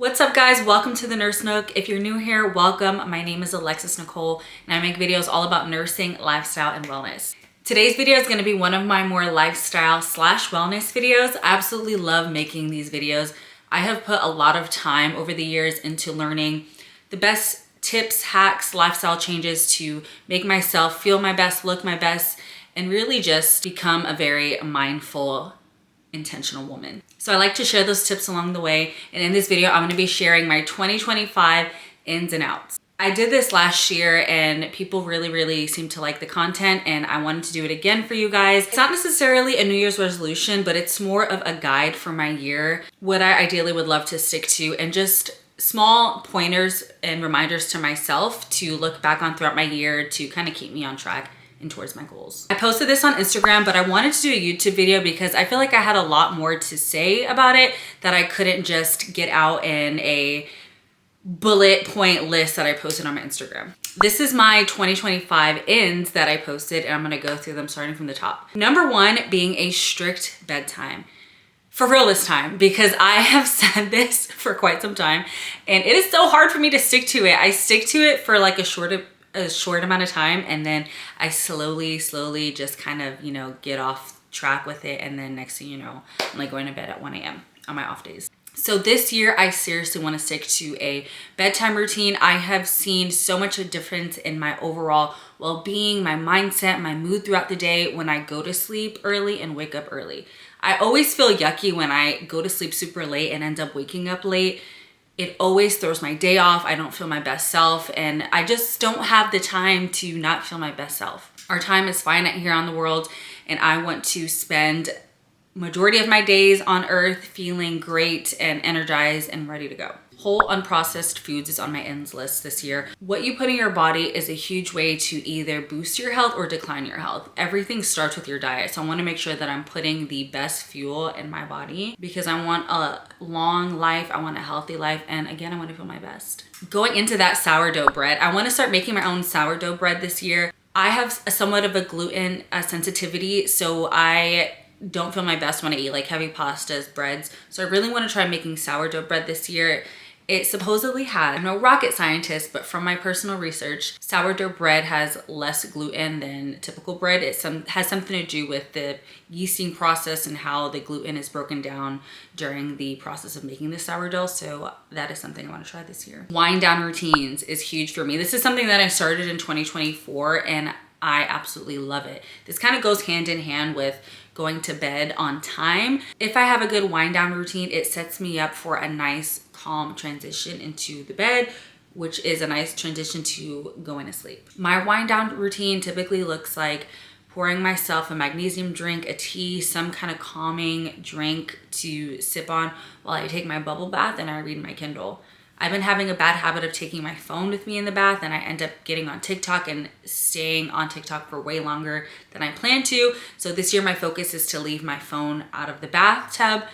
What's up guys, welcome to the Nurse Nook. If you're new here, welcome. My name is Alexis Nicole and I make videos all about nursing, lifestyle, and wellness. Today's video is going to be one of my more lifestyle / wellness videos. I absolutely love making these videos. I have put a lot of time over the years into learning the best tips, hacks, lifestyle changes to make myself feel my best, look my best, and really just become a very mindful, intentional woman. So I like to share those tips along the way. And in this video, I'm going to be sharing my 2025 ins and outs. I did this last year and people really seemed to like the content, and I wanted to do it again for you guys. It's not necessarily a New Year's resolution, but it's more of a guide for my year, what I ideally would love to stick to, and just small pointers and reminders to myself to look back on throughout my year to kind of keep me on track and towards my goals. I posted this on Instagram, but I wanted to do a YouTube video because I feel like I had a lot more to say about it that I couldn't just get out in a bullet point list that I posted on my Instagram. This is my 2025 ins that I posted, and I'm gonna go through them starting from the top. Number one being a strict bedtime. For real this time, because I have said this for quite some time and it is so hard for me to stick to it. I stick to it for like a short amount of time, and then I slowly just kind of, get off track with it. And then next thing you know, I'm like going to bed at 1 a.m. on my off days. So this year, I seriously want to stick to a bedtime routine. I have seen so much of a difference in my overall well-being, my mindset, my mood throughout the day when I go to sleep early and wake up early. I always feel yucky when I go to sleep super late and end up waking up late. It always throws my day off. I don't feel my best self, and I just don't have the time to not feel my best self. Our time is finite here on the world, and I want to spend majority of my days on earth feeling great and energized and ready to go. Whole unprocessed foods is on my ends list this year. What you put in your body is a huge way to either boost your health or decline your health. Everything starts with your diet. So I want to make sure that I'm putting the best fuel in my body because I want a long life. I want a healthy life. And again, I want to feel my best. Going into that sourdough bread, I want to start making my own sourdough bread this year. I have somewhat of a gluten sensitivity, so I don't feel my best when I eat like heavy pastas, breads. So I really want to try making sourdough bread this year. It supposedly has, I'm no rocket scientist, but from my personal research, sourdough bread has less gluten than typical bread. It has something to do with the yeasting process and how the gluten is broken down during the process of making the sourdough. So that is something I want to try this year. Wind down routines is huge for me. This is something that I started in 2024 and I absolutely love it. This kind of goes hand in hand with going to bed on time. If I have a good wind down routine, it sets me up for a nice calm transition into the bed, which is a nice transition to going to sleep. My wind down routine typically looks like pouring myself a magnesium drink, a tea, some kind of calming drink to sip on while I take my bubble bath and I read my Kindle. I've been having a bad habit of taking my phone with me in the bath, and I end up getting on TikTok and staying on TikTok for way longer than I plan to. So this year my focus is to leave my phone out of the bathtub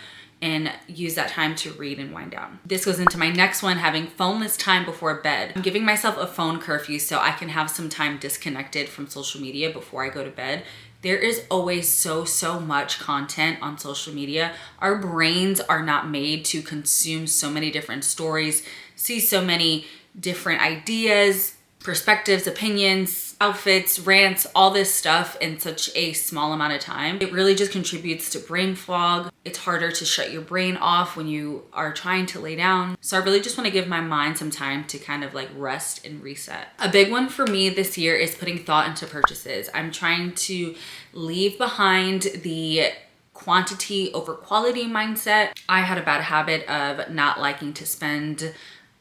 and use that time to read and wind down. This goes into my next one, having phoneless time before bed. I'm giving myself a phone curfew so I can have some time disconnected from social media before I go to bed. There is always so much content on social media. Our brains are not made to consume so many different stories, see so many different ideas, perspectives, opinions, outfits, rants, all this stuff in such a small amount of time. It really just contributes to brain fog. It's harder to shut your brain off when you are trying to lay down. So I really just want to give my mind some time to kind of like rest and reset. A big one for me this year is putting thought into purchases. I'm trying to leave behind the quantity over quality mindset. I had a bad habit of not liking to spend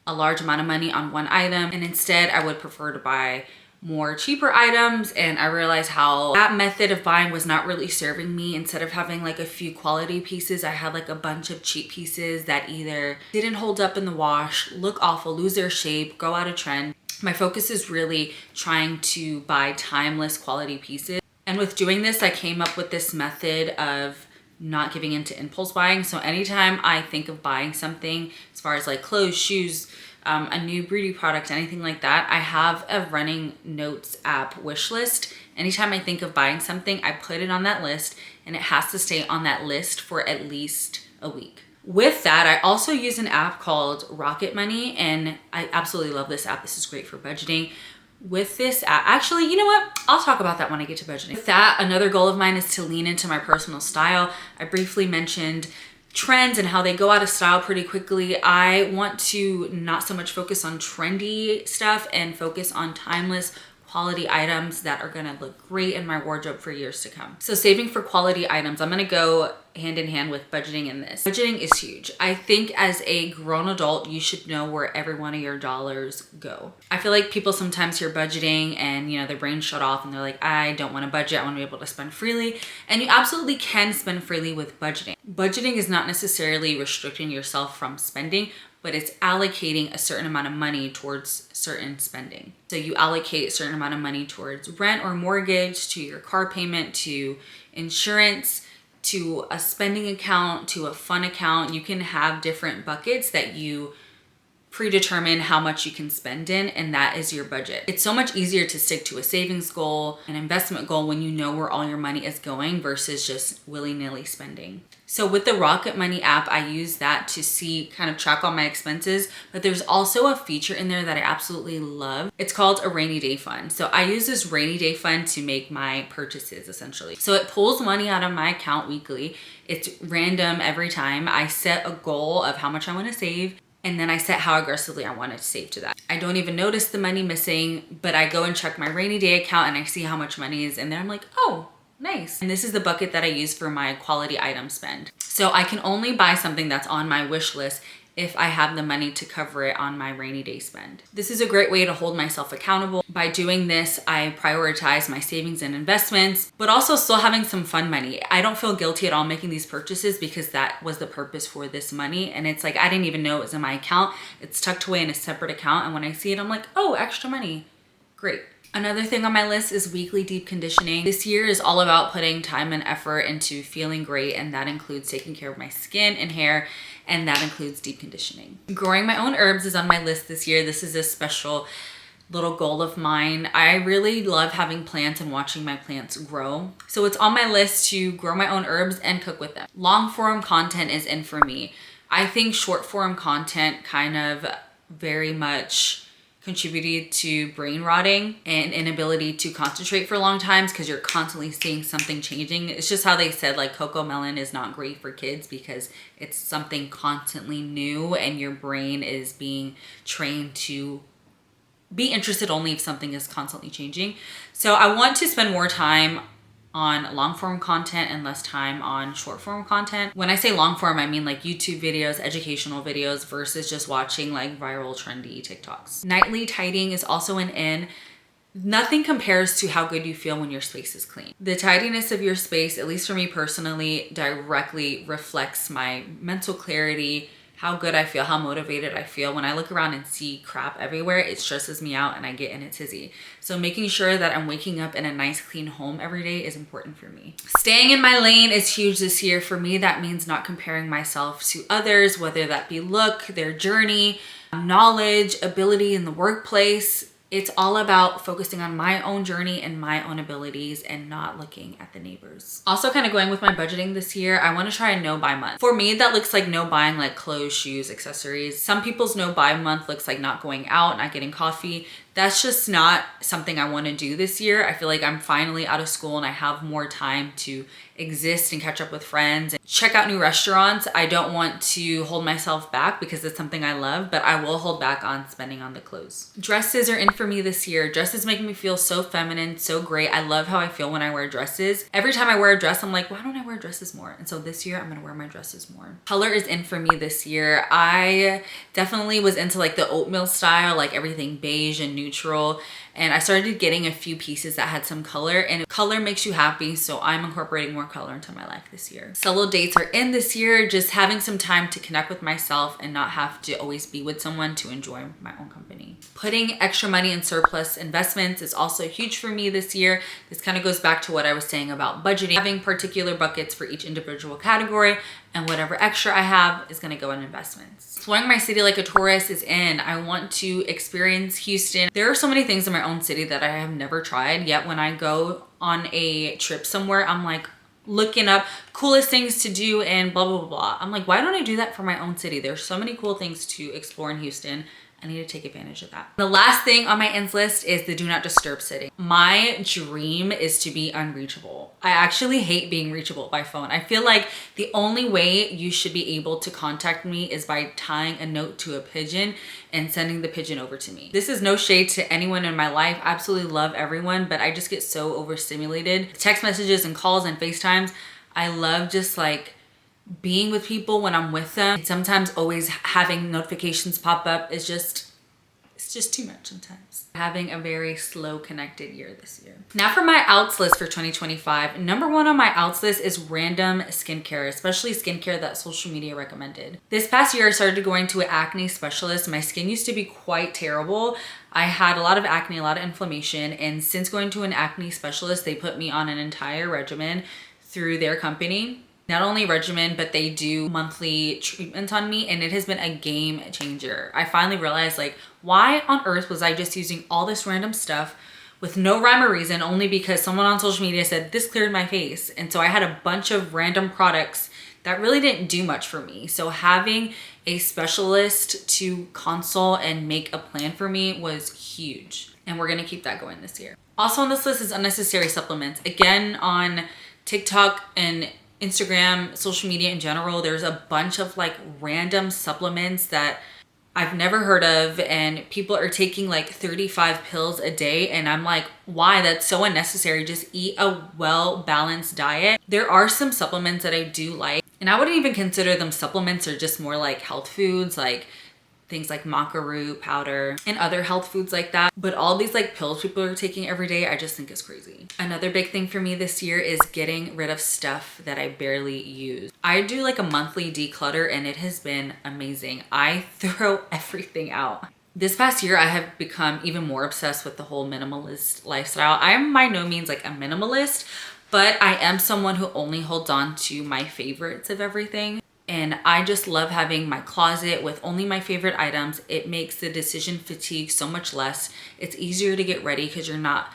a large amount of money on one item, and instead I would prefer to buy more cheaper items, and I realized how that method of buying was not really serving me. Instead of having like a few quality pieces, I had like a bunch of cheap pieces that either didn't hold up in the wash, look awful, lose their shape, go out of trend. My focus is really trying to buy timeless quality pieces, and with doing this I came up with this method of not giving into impulse buying. So anytime I think of buying something, as far as like clothes, shoes, a new beauty product, anything like that, I have a running notes app wish list. Anytime I think of buying something, I put it on that list, and it has to stay on that list for at least a week. With that, I also use an app called Rocket Money, and I absolutely love this app. This is great for budgeting. With this app, actually, you know what? I'll talk about that when I get to budgeting. With that, another goal of mine is to lean into my personal style. I briefly mentioned trends and how they go out of style pretty quickly. I want to not so much focus on trendy stuff and focus on timeless quality items that are gonna look great in my wardrobe for years to come. So saving for quality items, I'm gonna go hand in hand with budgeting in this. Budgeting is huge. I think as a grown adult, you should know where every one of your dollars go. I feel like people sometimes hear budgeting and their brain shut off and they're like, I don't wanna budget, I wanna be able to spend freely. And you absolutely can spend freely with budgeting. Budgeting is not necessarily restricting yourself from spending, but it's allocating a certain amount of money towards certain spending. So you allocate a certain amount of money towards rent or mortgage, to your car payment, to insurance, to a spending account, to a fun account. You can have different buckets that you predetermine how much you can spend in, and that is your budget. It's so much easier to stick to a savings goal, an investment goal, when you know where all your money is going versus just willy-nilly spending. So with the Rocket Money app, I use that to kind of track all my expenses, but there's also a feature in there that I absolutely love. It's called a rainy day fund. So I use this rainy day fund to make my purchases essentially. So it pulls money out of my account weekly. It's random every time. I set a goal of how much I want to save, and then I set how aggressively I want to save to that. I don't even notice the money missing, but I go and check my rainy day account and I see how much money is in there. I'm like, oh, nice. And this is the bucket that I use for my quality item spend. So I can only buy something that's on my wish list if I have the money to cover it on my rainy day spend. This is a great way to hold myself accountable. By doing this, I prioritize my savings and investments, but also still having some fun money. I don't feel guilty at all making these purchases because that was the purpose for this money. And it's like, I didn't even know it was in my account. It's tucked away in a separate account. And when I see it, I'm like, oh, extra money, great. Another thing on my list is weekly deep conditioning. This year is all about putting time and effort into feeling great, and that includes taking care of my skin and hair, and that includes deep conditioning. Growing my own herbs is on my list this year. This is a special little goal of mine. I really love having plants and watching my plants grow. So it's on my list to grow my own herbs and cook with them. Long form content is in for me. I think short form content kind of very much contributed to brain rotting and inability to concentrate for long times because you're constantly seeing something changing. It's just how they said like Coco Melon is not great for kids because it's something constantly new and your brain is being trained to be interested only if something is constantly changing. So I want to spend more time on long form content and less time on short form content. When I say long form, I mean like YouTube videos, educational videos versus just watching like viral trendy TikToks. Nightly tidying is also an in. Nothing compares to how good you feel when your space is clean. The tidiness of your space, at least for me personally, directly reflects my mental clarity, how good I feel, how motivated I feel. When I look around and see crap everywhere, it stresses me out and I get in a tizzy. So making sure that I'm waking up in a nice, clean home every day is important for me. Staying in my lane is huge this year. For me, that means not comparing myself to others, whether that be look, their journey, knowledge, ability in the workplace. It's all about focusing on my own journey and my own abilities and not looking at the neighbors. Also kind of going with my budgeting this year, I want to try a no buy month. For me, that looks like no buying like clothes, shoes, accessories. Some people's no buy month looks like not going out, not getting coffee. That's just not something I want to do this year. I feel like I'm finally out of school and I have more time to exist and catch up with friends and check out new restaurants. I don't want to hold myself back because it's something I love, but I will hold back on spending on the clothes. Dresses are in for me this year. Dresses make me feel so feminine, so great. I love how I feel when I wear dresses. Every time I wear a dress, I'm like, why don't I wear dresses more? And so this year I'm gonna wear my dresses more. Color is in for me this year. I definitely was into like the oatmeal style, like everything beige and neutral. And I started getting a few pieces that had some color, and color makes you happy. So I'm incorporating more color into my life this year. Solo dates are in this year, just having some time to connect with myself and not have to always be with someone to enjoy my own company. Putting extra money in surplus investments is also huge for me this year. This kind of goes back to what I was saying about budgeting, having particular buckets for each individual category, and whatever extra I have is gonna go in investments. Exploring my city like a tourist is in. I want to experience Houston. There are so many things in my own city that I have never tried, yet when I go on a trip somewhere, I'm like, looking up coolest things to do and blah, blah, blah, blah. I'm like, why don't I do that for my own city? There's so many cool things to explore in Houston. I need to take advantage of that. The last thing on my ends list is the do not disturb setting. My dream is to be unreachable. I actually hate being reachable by phone. I feel like the only way you should be able to contact me is by tying a note to a pigeon and sending the pigeon over to me. This is no shade to anyone in my life. I absolutely love everyone, but I just get so overstimulated. Text messages and calls and FaceTimes. I love just like being with people when I'm with them. And sometimes always having notifications pop up is just, it's just too much sometimes. Having a very slow connected year this year. Now for my outs list for 2025. Number one on my outs list is random skincare, especially skincare that social media recommended. This past year I started going to an acne specialist. My skin used to be quite terrible. I had a lot of acne, a lot of inflammation, and since going to an acne specialist, they put me on an entire regimen through their company. Not only regimen, but they do monthly treatments on me, and it has been a game changer. I finally realized, like, why on earth was I just using all this random stuff with no rhyme or reason, only because someone on social media said this cleared my face. And so I had a bunch of random products that really didn't do much for me. So having a specialist to consult and make a plan for me was huge. And we're gonna keep that going this year. Also on this list is unnecessary supplements. Again, on TikTok and Instagram, social media in general, there's a bunch of like random supplements that I've never heard of, and people are taking like 35 pills a day, and I'm like, why? That's so unnecessary. Just eat a well-balanced diet. There are some supplements that I do like, and I wouldn't even consider them supplements, or just more like health foods, like things like maca root powder and other health foods like that. But all these like pills people are taking every day, I just think is crazy. Another big thing for me this year is getting rid of stuff that I barely use. I do like a monthly declutter, and it has been amazing. I throw everything out. This past year, I have become even more obsessed with the whole minimalist lifestyle. I am by no means like a minimalist, but I am someone who only holds on to my favorites of everything. And I just love having my closet with only my favorite items. It makes the decision fatigue so much less. It's easier to get ready because you're not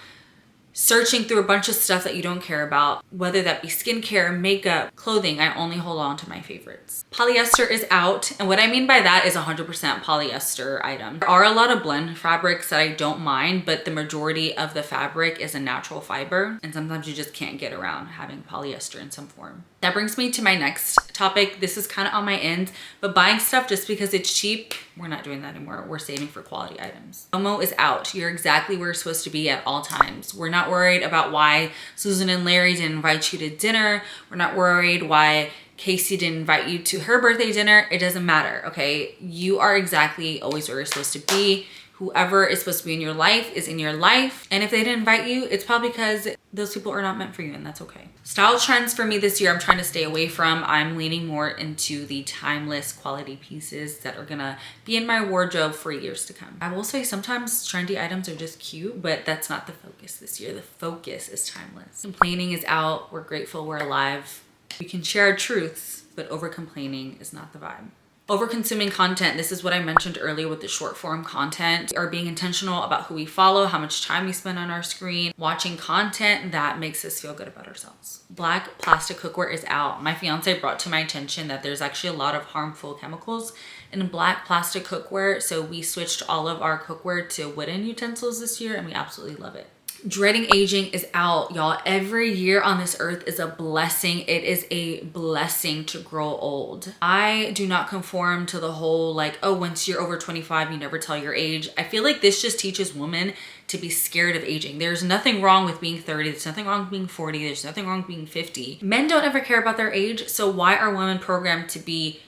searching through a bunch of stuff that you don't care about, whether that be skincare, makeup, clothing. I only hold on to my favorites. Polyester is out, and what I mean by that is 100% polyester item. There are a lot of blend fabrics that I don't mind, but the majority of the fabric is a natural fiber, and sometimes you just can't get around having polyester in some form. That brings me to my next topic. This is kind of on my end, but buying stuff just because it's cheap, we're not doing that anymore. We're saving for quality items. FOMO is out. You're exactly where you're supposed to be at all times. We're not worried about why Susan and Larry didn't invite you to dinner. We're not worried why Casey didn't invite you to her birthday dinner. It doesn't matter, okay? You are exactly always where you're supposed to be. Whoever is supposed to be in your life is in your life. And if they didn't invite you, it's probably because those people are not meant for you, and that's okay. Style trends for me this year, I'm trying to stay away from. I'm leaning more into the timeless quality pieces that are gonna be in my wardrobe for years to come. I will say sometimes trendy items are just cute, but that's not the focus this year. The focus is timeless. Complaining is out. We're grateful we're alive. We can share our truths, but over complaining is not the vibe. Over consuming content, this is what I mentioned earlier with the short form content, or being intentional about who we follow, how much time we spend on our screen, watching content that makes us feel good about ourselves. Black plastic cookware is out. My fiance brought to my attention that there's actually a lot of harmful chemicals in black plastic cookware, so we switched all of our cookware to wooden utensils this year, and we absolutely love it. Dreading aging is out, y'all. Every year on this earth is a blessing. It is a blessing to grow old. I do not conform to the whole like, oh, once you're over 25, you never tell your age. I feel like this just teaches women to be scared of aging. There's nothing wrong with being 30. There's nothing wrong with being 40. There's nothing wrong with being 50. Men don't ever care about their age. So why are women programmed to be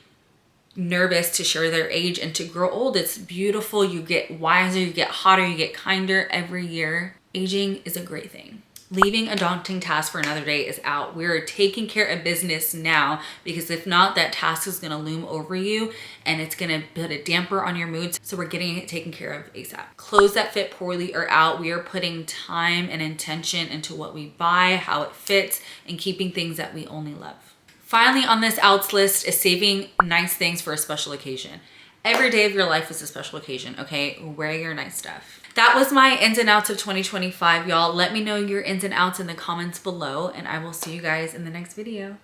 nervous to share their age and to grow old? It's beautiful. You get wiser, you get hotter, you get kinder every year. Aging is a great thing. Leaving a daunting task for another day is out. We're taking care of business now, because if not, that task is gonna loom over you and it's gonna put a damper on your moods. So we're getting it taken care of ASAP. Clothes that fit poorly are out. We are putting time and intention into what we buy, how it fits, and keeping things that we only love. Finally on this outs list is saving nice things for a special occasion. Every day of your life is a special occasion, okay? Wear your nice stuff. that was my ins and outs of 2025, y'all. Let me know your ins and outs in the comments below, and I will see you guys in the next video.